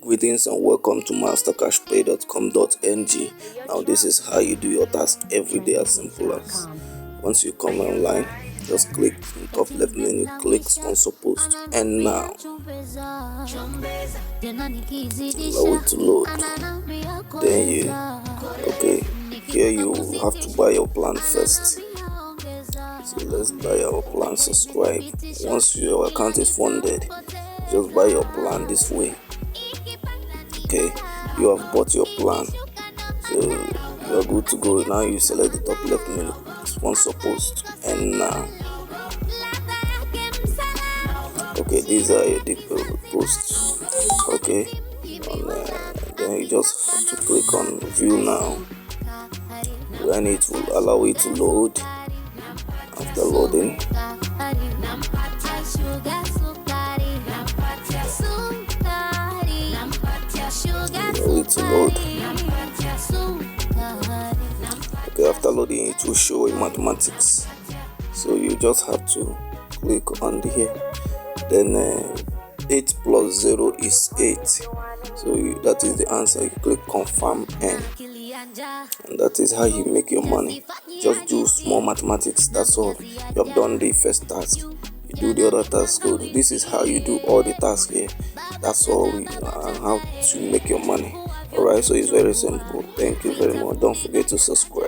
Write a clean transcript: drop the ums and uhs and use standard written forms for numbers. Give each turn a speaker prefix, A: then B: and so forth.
A: Greetings and welcome to MasterCashPay.com.ng. Now this is how you do your task every day, as simple as once you come online, just click in top left menu, click sponsor post, and now allow it to load. Then here you have to buy your plan first. So let's buy our plan, subscribe. Once your account is funded, just buy your plan this way. Okay, you have bought your plan, so you are good to go. Now you select the top left menu, sponsor post, and now these are the posts. Okay, and then you just have to click on view now. Then it will allow it to load. After loading, after loading it will show a mathematics, so you just have to click on here. Then 8 plus 0 is 8, so that is the answer. You click confirm and that is how you make your money. Just do small mathematics, that's all. You have done the first task, you do the other task. So this is how you do all the tasks here. That's all how to make your money. Alright, so it's very simple. Thank you very much. Don't forget to subscribe.